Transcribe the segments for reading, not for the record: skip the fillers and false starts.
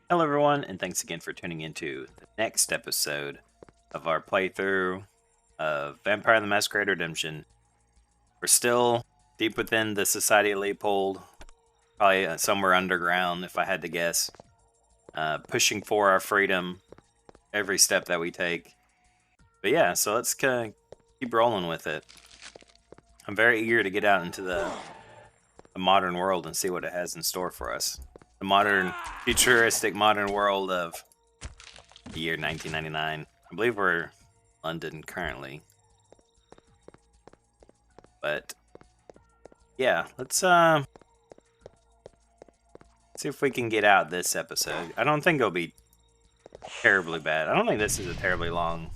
Hello everyone, and thanks again for tuning into the next episode of our playthrough of Vampire the Masquerade Redemption. We're still deep within the Society of Leopold, probably somewhere underground if I had to guess, pushing for our freedom every step that we take. But yeah, so let's keep rolling with it. I'm very eager to get out into the modern world and see what it has in store for us. The modern, futuristic modern world of the year 1999. I believe we're in London currently. But yeah, let's see if we can get out this episode. I don't think it'll be terribly bad. I don't think this is a terribly long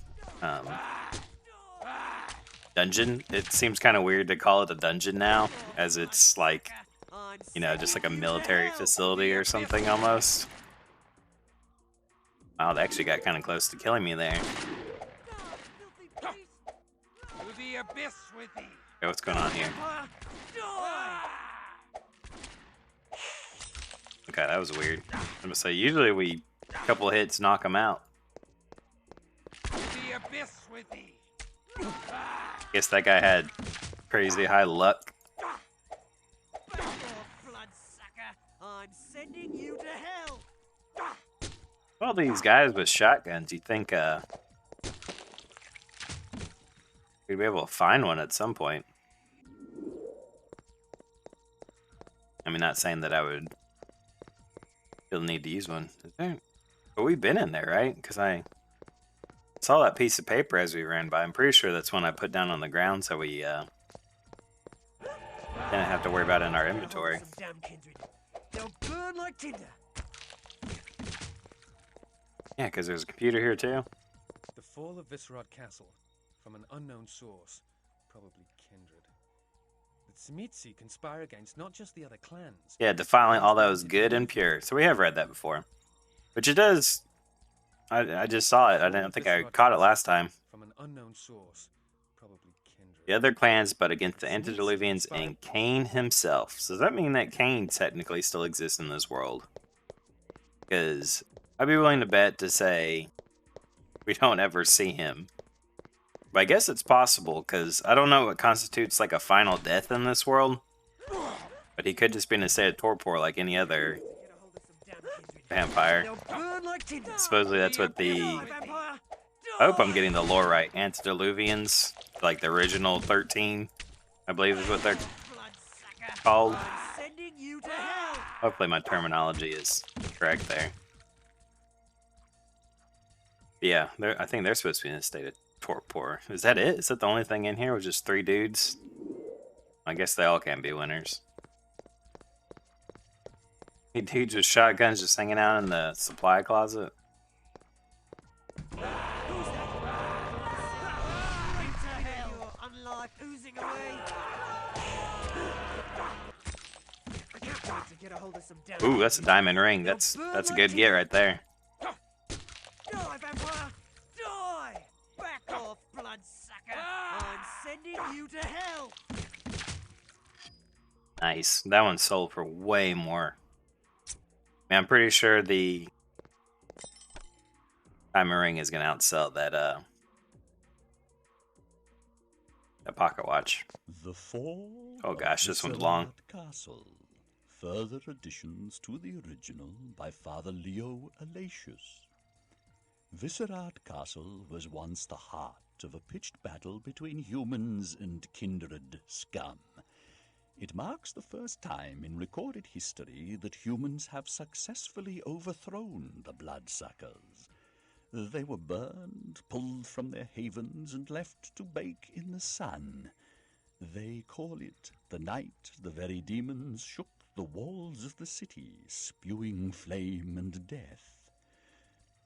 dungeon. It seems kind of weird to call it a dungeon now, as it's like, just like a military facility or something almost. Wow, they actually got kind of close to killing me there. Okay, what's going on here? Okay, that was weird. I'm gonna say usually we a couple of hits knock them out. Guess that guy had crazy high luck. I'm sending you to hell. All these guys with shotguns, you think we'd be able to find one at some point. I mean, not saying that I would feel the need to use one. But we've been in there, right? Because I saw that piece of paper as we ran by. I'm pretty sure that's one I put down on the ground so we didn't have to worry about it in our inventory. They'll burn like tinder. Yeah, because there's a computer here too. The fall of Viscerad Castle, from an unknown source, probably kindred. The Tzimitzi conspire against not just the other clans. Yeah, defiling all that was good and pure. So we have read that before. Which it does. I just saw it. I didn't think I caught it last time. From an unknown source, probably kindred. The other clans, but against the Antediluvians and Cain himself. So does that mean that Cain technically still exists in this world? Because I'd be willing to bet to say we don't ever see him. But I guess it's possible, because I don't know what constitutes like a final death in this world. But he could just be in a state of torpor like any other vampire. Supposedly that's what I hope I'm getting the lore right. Antediluvians, like the original 13, I believe is what they're called. Hopefully my terminology is correct there. But yeah, I think they're supposed to be in a state of torpor. Is that it? Is that the only thing in here with just 3 dudes? I guess they all can be winners. Hey, dudes with shotguns just hanging out in the supply closet. Ooh, that's a diamond ring. That's a good get right there. Die, vampire! Die! Back off, bloodsucker! I'm sending you to hell! Nice. That one sold for way more. Man, I'm pretty sure the diamond ring is gonna outsell that pocket watch. The Fall. Oh gosh, this one's long. Castle. Further additions to the original by Father Leo Alatius. Viscerad Castle was once the heart of a pitched battle between humans and kindred scum. It marks the first time in recorded history that humans have successfully overthrown the bloodsuckers. They were burned, pulled from their havens, and left to bake in the sun. They call it the night the very demons shook the walls of the city, spewing flame and death.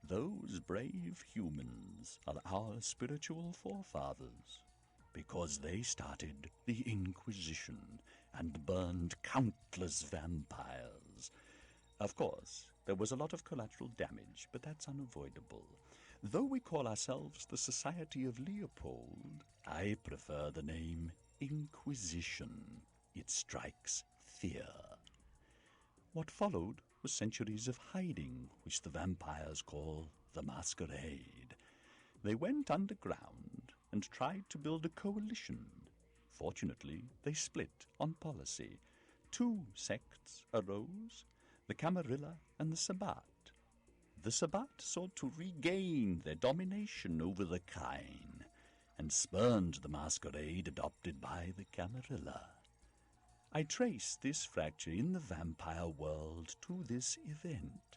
Those brave humans are our spiritual forefathers, because they started the Inquisition and burned countless vampires. Of course, there was a lot of collateral damage, but that's unavoidable. Though we call ourselves the Society of Leopold, I prefer the name Inquisition. It strikes fear. What followed were centuries of hiding, which the vampires call the Masquerade. They went underground and tried to build a coalition. Fortunately, they split on policy. Two sects arose, the Camarilla and the Sabbat. The Sabbat sought to regain their domination over the Kine, and spurned the Masquerade adopted by the Camarilla. I trace this fracture in the vampire world to this event.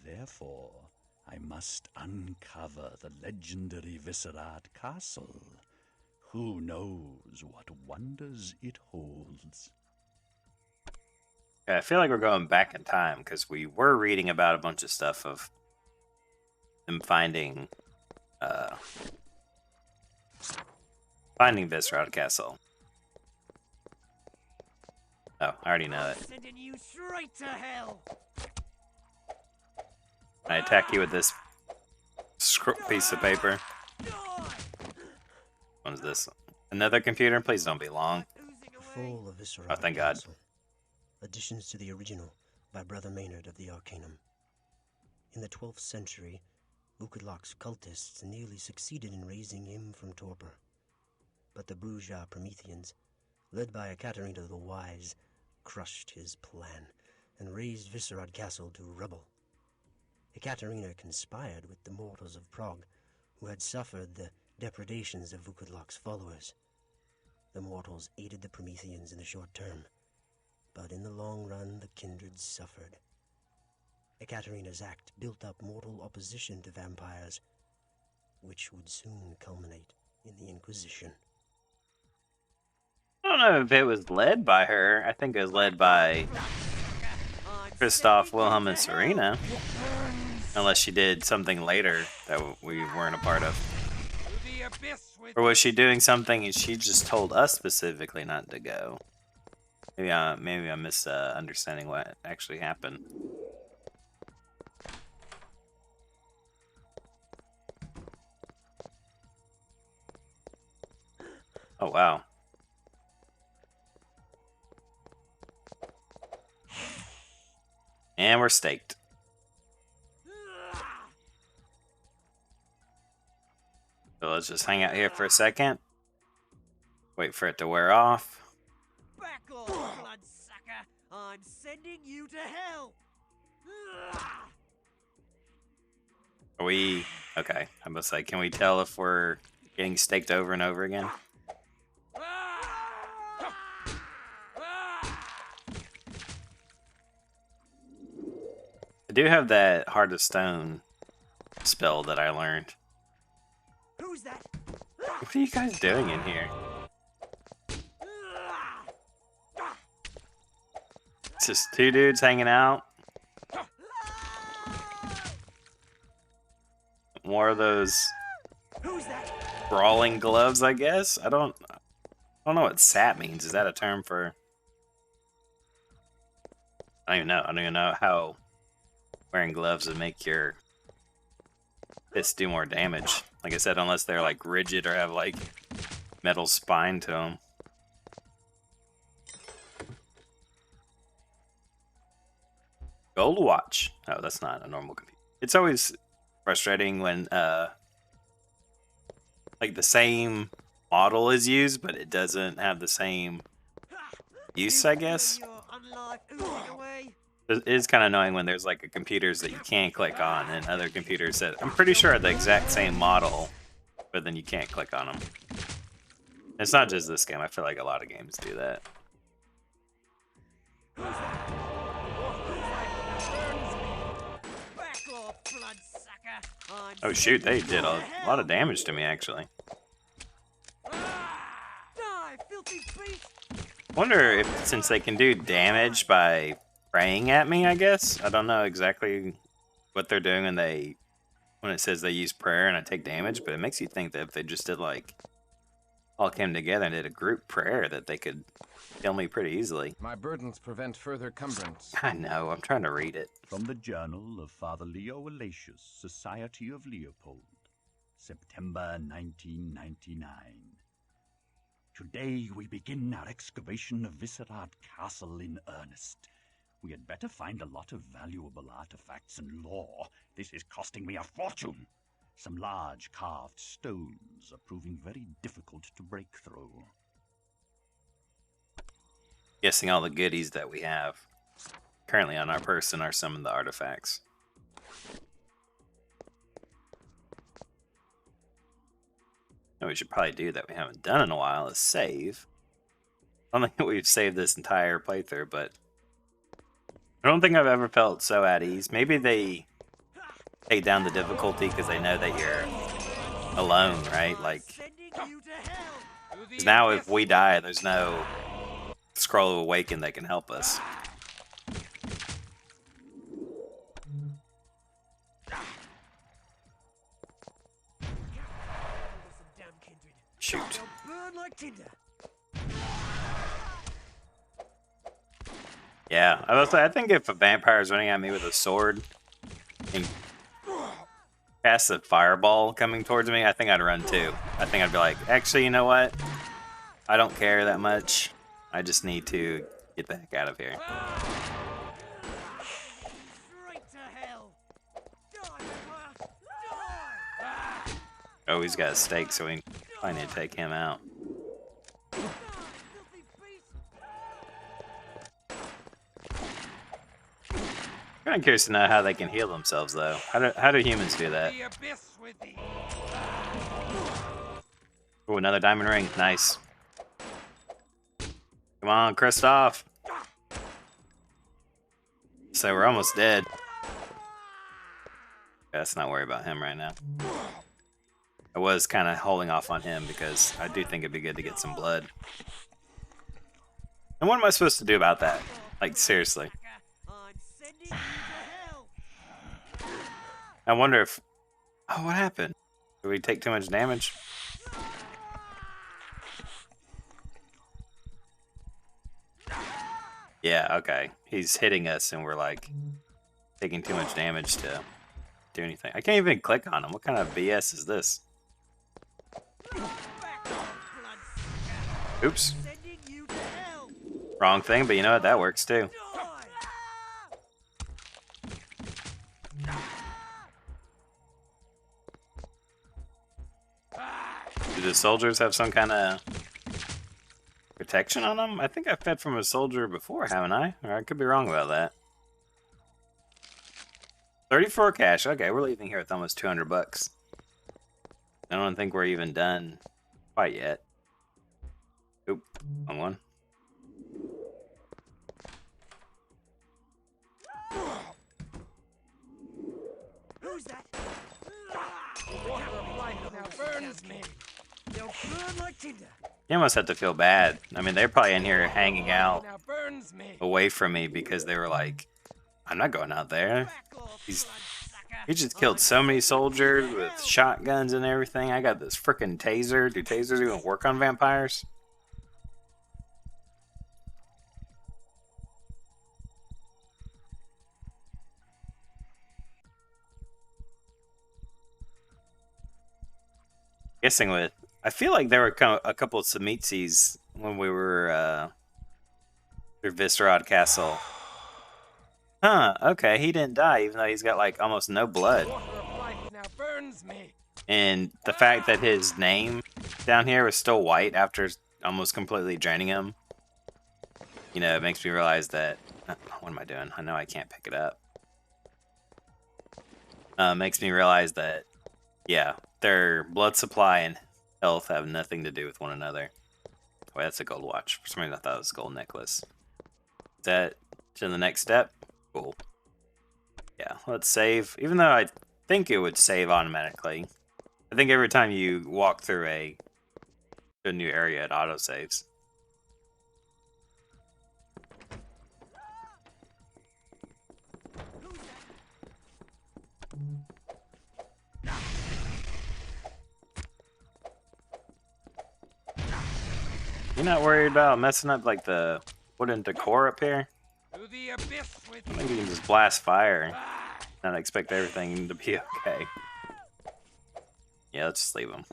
Therefore, I must uncover the legendary Viscerat Castle. Who knows what wonders it holds? I feel like we're going back in time because we were reading about a bunch of stuff of them finding Viscerat Castle. Oh, I already know it. Sending you straight to hell. I attack you with this piece of paper. What is this? Another computer? Please don't be long. Fall of Viscerat Oh, thank God. Castle. Additions to the original by Brother Maynard of the Arcanum. In the 12th century, Vukodlak's cultists nearly succeeded in raising him from torpor. But the Bruja Prometheans, led by Ekaterina the Wise, crushed his plan and razed Viscerat Castle to rubble. Ekaterina conspired with the mortals of Prague, who had suffered the depredations of Vukodlak's followers. The mortals aided the Prometheans in the short term, but in the long run the kindred suffered. Ekaterina's act built up mortal opposition to vampires, which would soon culminate in the Inquisition. I don't know if it was led by her. I think it was led by Christof, Wilhelm, and Serena. Unless she did something later that we weren't a part of. Or was she doing something and she just told us specifically not to go? Maybe I'm misunderstanding what actually happened. Oh, wow. And we're staked. So let's just hang out here for a second. Wait for it to wear off. Back off, bloodsucker! I'm sending you to hell! Are we... Okay, I must say, can we tell if we're getting staked over and over again? I do have that Heart of Stone spell that I learned. Who's that? What are you guys doing in here? It's just two dudes hanging out. More of those Who's that? brawling gloves, I guess. I don't know what sap means. Is that a term for... I don't even know how wearing gloves would make your fists do more damage. Like I said, unless they're like rigid or have like metal spine to them. Gold watch. Oh, that's not a normal computer. It's always frustrating when like the same model is used, but it doesn't have the same use, I guess. It is kind of annoying when there's like computers that you can't click on and other computers that I'm pretty sure are the exact same model, but then you can't click on them. It's not just this game. I feel like a lot of games do that. Oh shoot, they did a lot of damage to me actually. Wonder if, since they can do damage by praying at me, I guess. I don't know exactly what they're doing when it says they use prayer and I take damage, but it makes you think that if they just did like all came together and did a group prayer that they could kill me pretty easily. My burdens prevent further cumbrance. I know, I'm trying to read it. From the Journal of Father Leo Alatius, Society of Leopold, September 1999. Today we begin our excavation of Viscerat Castle in earnest. We had better find a lot of valuable artifacts and lore. This is costing me a fortune. Some large carved stones are proving very difficult to break through. Guessing all the goodies that we have currently on our person are some of the artifacts. What we should probably do that we haven't done in a while is save. I don't think we've saved this entire playthrough, but I don't think I've ever felt so at ease. Maybe they take down the difficulty because they know that you're alone, right? Like, Sending you to hell. 'cause now if we die, there's no scroll of awaken that can help us. Damn kindred. Shoot. They'll burn like tinder. Yeah, I think if a vampire is running at me with a sword and casts a fireball coming towards me, I think I'd run too. I think I'd be like, actually, you know what? I don't care that much. I just need to get the heck out of here. Straight to hell. Die, vampire. Die. Oh, he's got a stake, so we probably need to take him out. Die, filthy beast. I'm kind of curious to know how they can heal themselves, though. How do humans do that? The abyss with thee. Oh, another diamond ring. Nice. Come on, Christof. So we're almost dead. Yeah, let's not worry about him right now. I was kind of holding off on him because I do think it'd be good to get some blood. And what am I supposed to do about that? Like, seriously. I'm sending you to hell. I wonder if... Oh, what happened? Did we take too much damage? Yeah, okay. He's hitting us and we're like taking too much damage to do anything. I can't even click on him. What kind of BS is this? Back off, bloodsucker. Oops. Sending you to hell. Wrong thing, but you know what? That works too. Do the soldiers have some kind of protection on them? I think I fed from a soldier before, haven't I? Or I could be wrong about that. 34 cash. Okay, we're leaving here with almost 200 bucks. I don't think we're even done quite yet. Oop, wrong one. Who's that? Water of life now burns me. They'll burn like tinder. You almost have to feel bad. I mean, they're probably in here hanging out Now burns me. away from me because they were like, I'm not going out there. Back off, He's- bloodsucker. He just killed so many soldiers with shotguns and everything. I got this freaking taser. Do tasers even work on vampires? Guessing with, I feel like there were a couple of Samitsis when we were through Viscerad Castle. Huh, okay, he didn't die even though he's got like almost no blood. Water of life now burns me. And the fact that his name down here was still white after almost completely draining him, you know, it makes me realize that... What am I doing? I know I can't pick it up. Makes me realize that, yeah, their blood supply and health have nothing to do with one another. Oh, that's a gold watch. For some reason I thought it was a gold necklace. Is that to the next step? Cool. Yeah, let's save. Even though I think it would save automatically. I think every time you walk through a new area, it autosaves. You're not worried about messing up like the wooden decor up here? To the abyss with I think you can just blast fire and expect everything to be okay. Yeah, let's just leave them.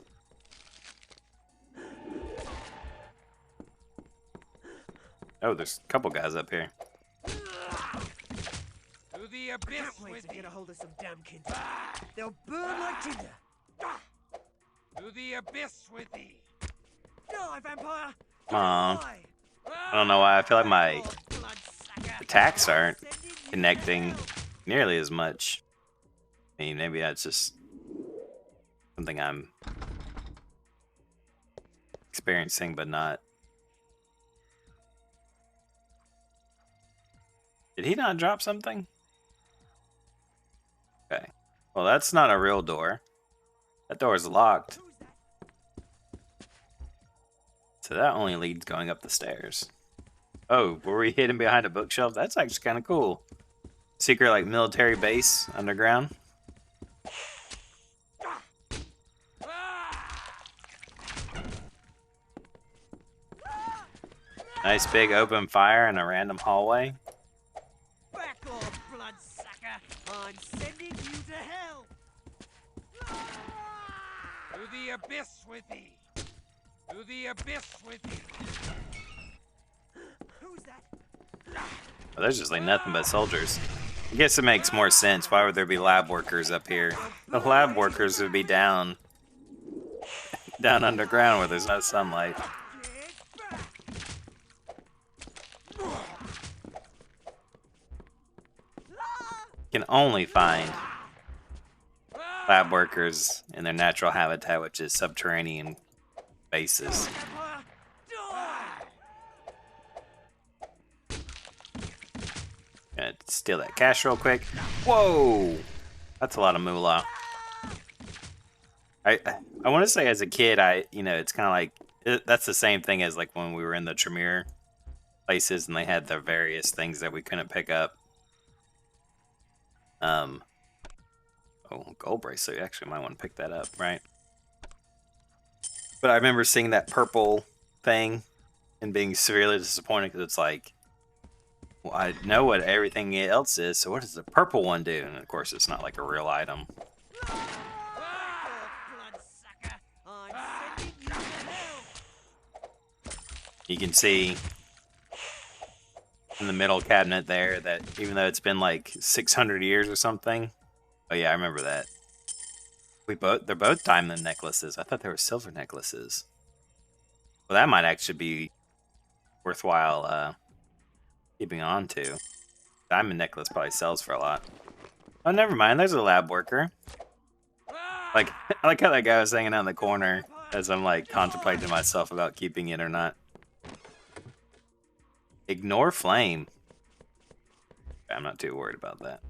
Oh, there's a couple guys up here. I can't wait to get a hold of some damn kids. They'll burn like tinder. To the abyss with thee. Die, vampire. Come on. I don't know why. I feel like my attacks aren't connecting nearly as much. I mean, maybe that's just something I'm experiencing, but not. Did he not drop something? Okay. Well, that's not a real door. That door is locked. So that only leads going up the stairs. Oh, were we hidden behind a bookshelf? That's actually kind of cool. Secret, like, military base underground. Nice big open fire in a random hallway. Back off, bloodsucker. I'm sending you to hell. To the abyss with thee. To the abyss with thee. Who's that? Well, there's just like nothing but soldiers. I guess it makes more sense. Why would there be lab workers up here? The lab workers would be down underground where there's no sunlight. Can only find lab workers in their natural habitat, which is subterranean bases. Gonna steal that cash real quick. Whoa! That's a lot of moolah. I want to say as a kid, it's kind of like, that's the same thing as like when we were in the Tremere places and they had the various things that we couldn't pick up. Oh, gold bracelet. Actually, might want to pick that up, right? But I remember seeing that purple thing and being severely disappointed because it's like, well, I know what everything else is, so what does the purple one do? And of course, it's not like a real item. You can see in the middle cabinet there that even though it's been like 600 years or something. Oh yeah, I remember that. They're both diamond necklaces. I thought they were silver necklaces. Well, that might actually be worthwhile keeping on to. Diamond necklace probably sells for a lot. Oh, never mind. There's a lab worker. Like, I like how that guy was hanging out in the corner as I'm like contemplating to myself about keeping it or not. Ignore flame. I'm not too worried about that.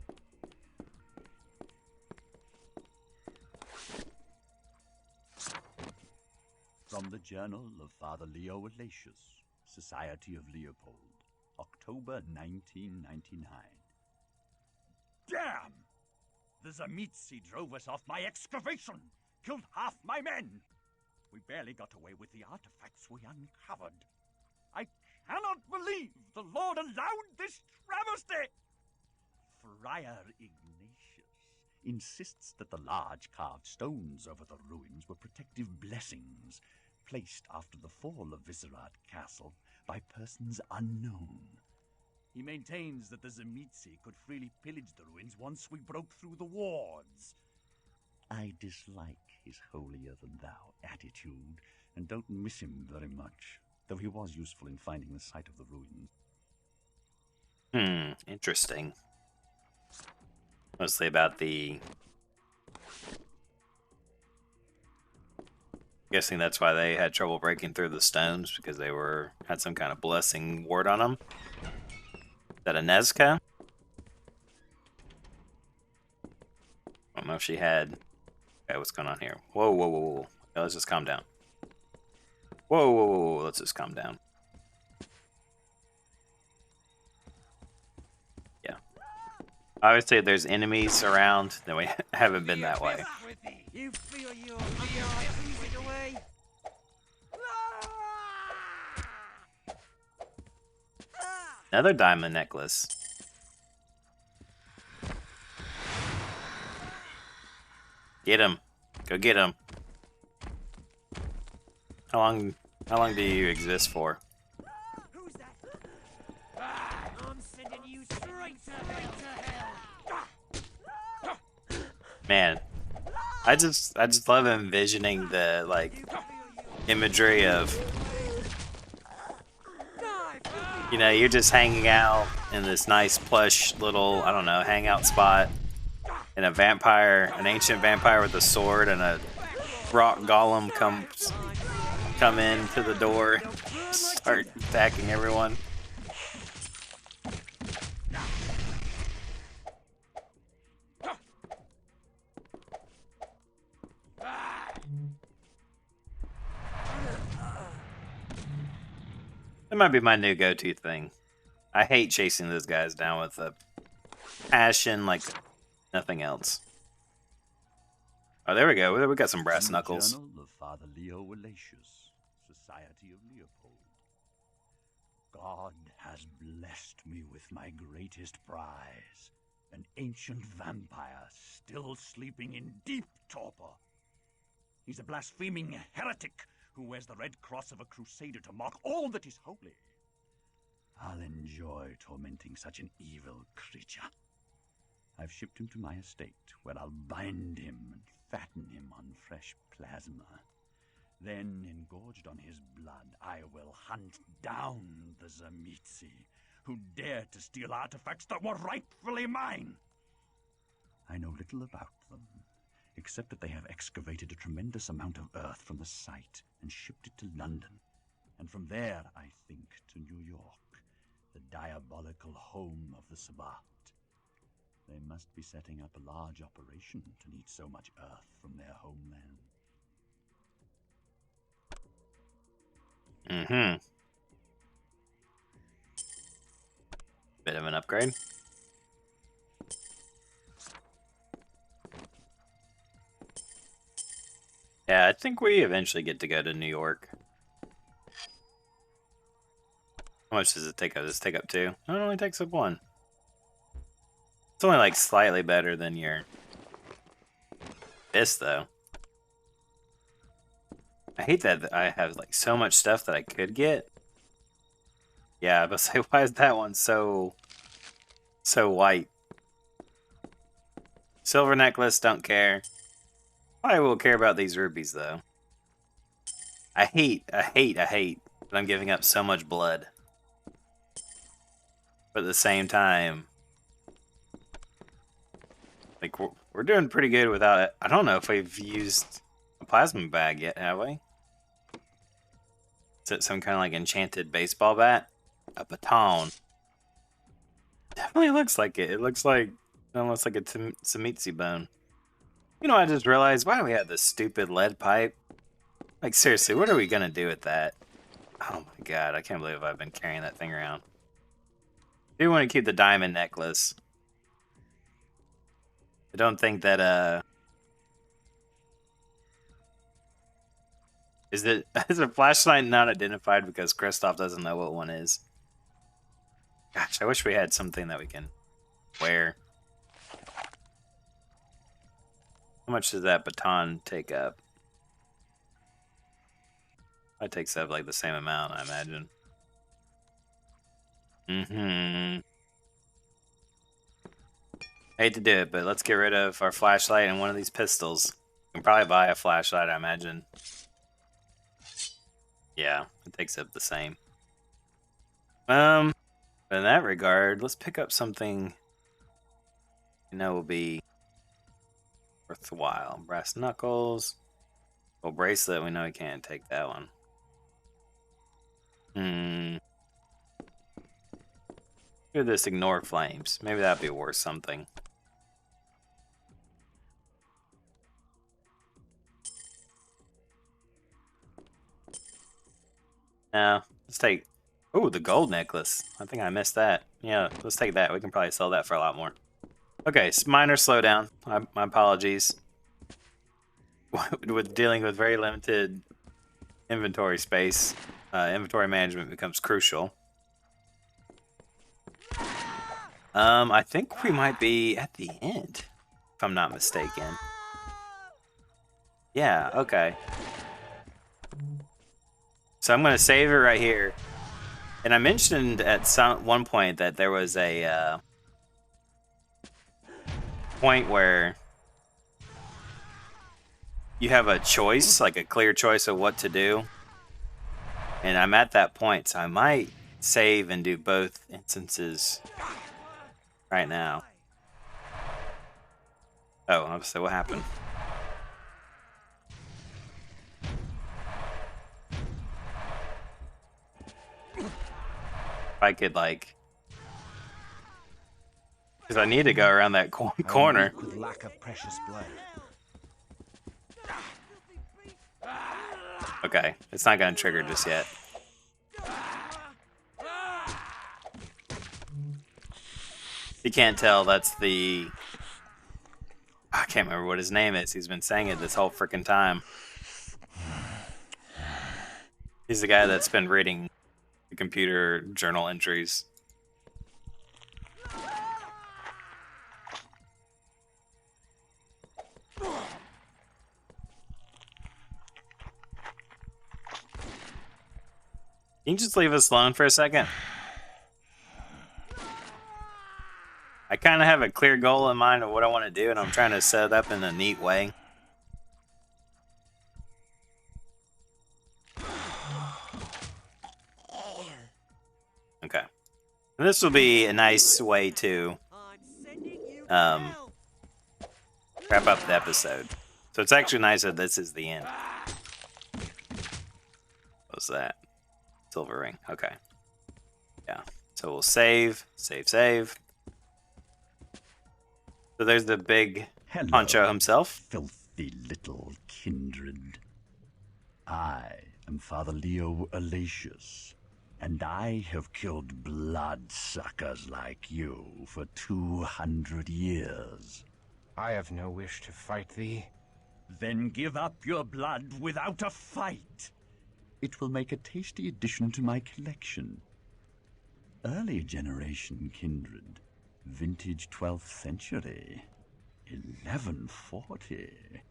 From the Journal of Father Leo Alatius, Society of Leopold, October 1999. Damn! The Zamitsi drove us off my excavation, killed half my men. We barely got away with the artifacts we uncovered. I cannot believe the Lord allowed this travesty! Friar Ignatius insists that the large carved stones over the ruins were protective blessings placed after the fall of Viscerat Castle by persons unknown. He maintains that the Zamitsi could freely pillage the ruins once we broke through the wards. I dislike his holier-than-thou attitude and don't miss him very much, though he was useful in finding the site of the ruins. Interesting. Mostly about the... Guessing that's why they had trouble breaking through the stones, because they had some kind of blessing ward on them. Is that a Nezca? I don't know if she had... Okay, what's going on here? Whoa, whoa, whoa, whoa. Okay, let's just calm down. Whoa, whoa, whoa, whoa, let's just calm down. Yeah. Obviously, if there's enemies around, then we haven't been that way. You feel your freezing away? Another diamond necklace. Get him. Go get him. How long do you exist for? Who's that? I'm sending you straight to hell. Man, I just love envisioning the like imagery of, you know, you're just hanging out in this nice plush little, I don't know, hangout spot, and a vampire, an ancient vampire with a sword and a rock golem come in to the door, start attacking everyone. That might be my new go-to thing. I hate chasing those guys down with a passion like nothing else. Oh, there we go. We got some brass From the knuckles. Journal of Father Leo Alatius, Society of Leopold. God has blessed me with my greatest prize, an ancient vampire still sleeping in deep torpor. He's a blaspheming heretic who wears the red cross of a crusader to mock all that is holy. I'll enjoy tormenting such an evil creature. I've shipped him to my estate, where I'll bind him and fatten him on fresh plasma. Then, engorged on his blood, I will hunt down the Tzimisce, Who dared to steal artifacts that were rightfully mine. I know little about them, except that they have excavated a tremendous amount of earth from the site and shipped it to London, and from there, I think, to New York, the diabolical home of the Sabbat. They must be setting up a large operation to need so much earth from their homeland. Mm-hmm. Bit of an upgrade. Yeah, I think we eventually get to go to New York. How much does it take up? Does it take up 2? No, it only takes up 1. It's only like slightly better than your this though. I hate that I have like so much stuff that I could get. Yeah, but say, why is that one so white? Silver necklace, don't care. I will care about these rubies though. I hate that I'm giving up so much blood. But at the same time, like we're doing pretty good without it. I don't know if we've used a plasma bag yet, have we? Is it some kind of like enchanted baseball bat? A baton. Definitely looks like it. It looks like almost like a Tzimisce bone. You know, I just realized, why do we have this stupid lead pipe? Like, seriously, what are we gonna do with that? Oh my god, I can't believe I've been carrying that thing around. I do want to keep the diamond necklace. I don't think that, is a flashlight not identified because Christof doesn't know what one is? Gosh, I wish we had something that we can wear. How much does that baton take up? That takes up like the same amount, I imagine. Hate to do it, but let's get rid of our flashlight and one of these pistols. We can probably buy a flashlight, I imagine. Yeah, it takes up the same. But in that regard, let's pick up something you know will be worthwhile. Brass knuckles. Well, bracelet, we know we can't take that one. Do this, ignore flames. Maybe that'd be worth something. No, let's take... Ooh, the gold necklace. I think I missed that. Yeah, let's take that. We can probably sell that for a lot more. Okay, minor slowdown. My apologies. With dealing with very limited inventory space, inventory management becomes crucial. I think we might be at the end, if I'm not mistaken. Yeah, okay. So I'm going to save it right here. And I mentioned at one point that there was a point where you have a choice, like a clear choice of what to do. And I'm at that point, so I might save and do both instances right now. Oh, so what happened? If I could, like... Because I need to go around that corner. With lack of precious blood. Okay, it's not going to trigger just yet. You can't tell, that's the... I can't remember what his name is. He's been saying it this whole freaking time. He's the guy that's been reading the computer journal entries. Can you just leave us alone for a second? I kind of have a clear goal in mind of what I want to do, and I'm trying to set it up in a neat way. Okay. And this will be a nice way to wrap up the episode. So it's actually nice that this is the end. What's that? Silver ring. Okay. Yeah. So we'll save. So there's the big honcho himself. Filthy little kindred. I am Father Leo Alatius, and I have killed bloodsuckers like you for 200 years. I have no wish to fight thee. Then give up your blood without a fight. It will make a tasty addition to my collection. Early generation kindred. Vintage 12th century. 1140.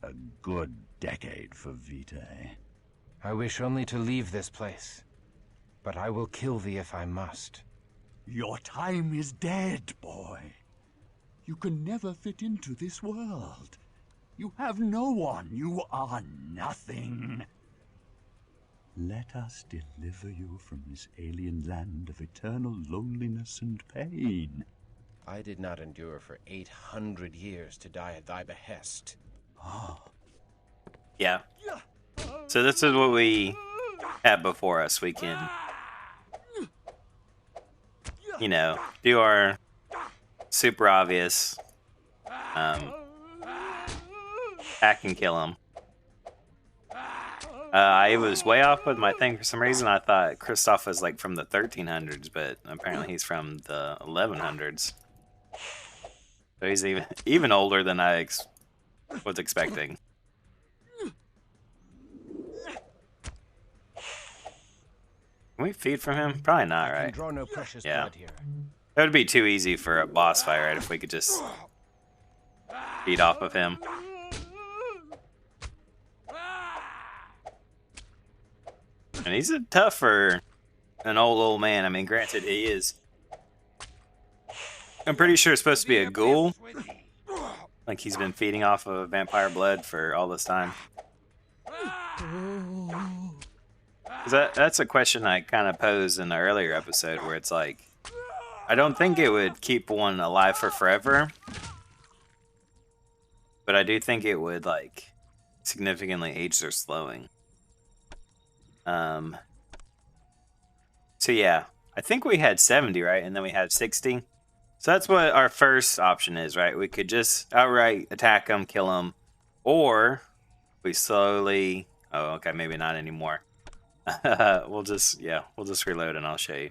A good decade for Vitae. I wish only to leave this place, but I will kill thee if I must. Your time is dead, boy. You can never fit into this world. You have no one. You are nothing. Let us deliver you from this alien land of eternal loneliness and pain. I did not endure for 800 years to die at thy behest. Yeah. So this is what we have before us. We can, you know, do our super obvious hack and kill him. I was way off with my thing for some reason. I thought Christof was like from the 1300s, but apparently he's from the 1100s. So he's even older than I was expecting. Can we feed from him? Probably not, right? Draw no precious Yeah. blood here. That would be too easy for a boss fight, right? If we could just feed off of him. And he's a tougher, an old man. I mean, granted, he is. I'm pretty sure it's supposed to be a ghoul. Like he's been feeding off of vampire blood for all this time. That's a question I kind of posed in the earlier episode where it's like, I don't think it would keep one alive for forever. But I do think it would, like, significantly age their slowing. So yeah, I think we had 70, right? And then we had 60. So that's what our first option is, right? We could just outright attack them, kill them, or we slowly... Oh, okay, maybe not anymore. we'll just reload and I'll show you.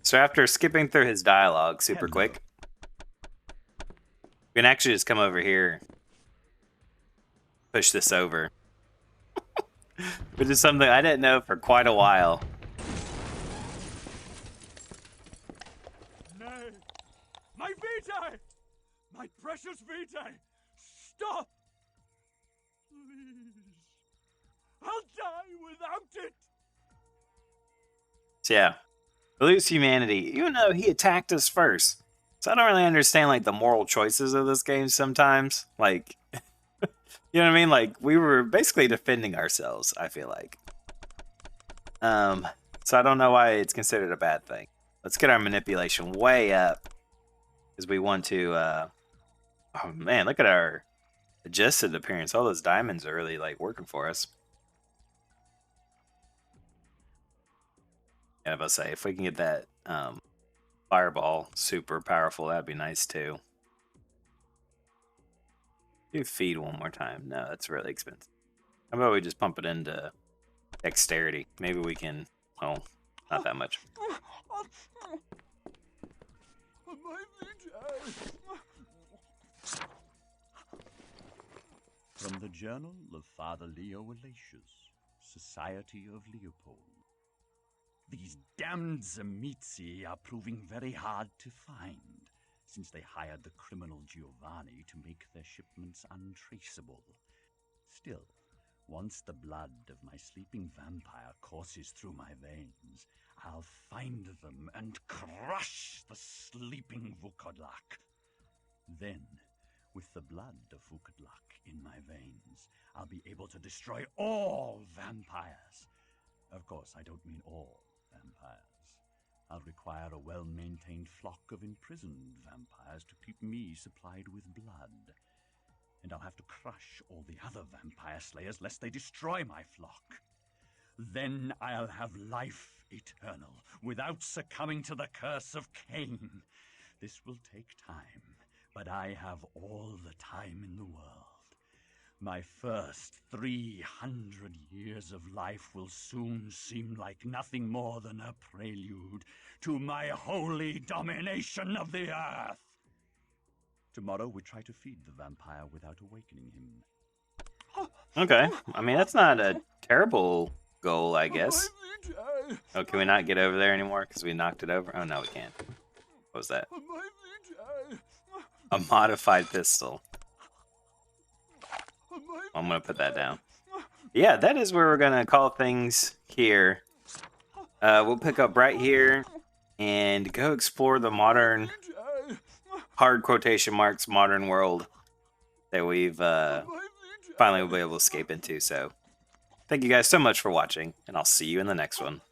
So after skipping through his dialogue super quick, we can actually just come over here, push this over. Which is something I didn't know for quite a while. Nay, my Vitae! My precious Vitae! Stop! Please. I'll die without it! So yeah, we lose humanity, even though he attacked us first. So I don't really understand, like, the moral choices of this game sometimes. Like, You know what I mean? Like, we were basically defending ourselves, I feel like. So I don't know why it's considered a bad thing. Let's get our manipulation way up. Because we want to, oh man, look at our adjusted appearance. All those diamonds are really, like, working for us. Yeah, I was about to say, if we can get that, fireball super powerful, that'd be nice too. Do feed one more time. No, that's really expensive. How about we just pump it into dexterity? Maybe we can, well, not that much. From the Journal of Father Leo Alatius, Society of Leopold. These damned Zemitzi are proving very hard to find, since they hired the criminal Giovanni to make their shipments untraceable. Still, once the blood of my sleeping vampire courses through my veins, I'll find them and crush the sleeping Vukodlak. Then, with the blood of Vukodlak in my veins, I'll be able to destroy all vampires. Of course, I don't mean all vampires. I'll require a well-maintained flock of imprisoned vampires to keep me supplied with blood. And I'll have to crush all the other vampire slayers lest they destroy my flock. Then I'll have life eternal, without succumbing to the curse of Cain. This will take time, but I have all the time in the world. My first 300 years of life will soon seem like nothing more than a prelude to my holy domination of the earth. Tomorrow we try to feed the vampire without awakening him. Okay. I mean, that's not a terrible goal, I guess. Oh, can we not get over there anymore because we knocked it over? Oh, no, we can't. What was that? A modified pistol. I'm going to put that down. Yeah, that is where we're going to call things here. We'll pick up right here and go explore the modern, hard quotation marks, modern world that we've finally will be able to escape into. So, thank you guys so much for watching, and I'll see you in the next one.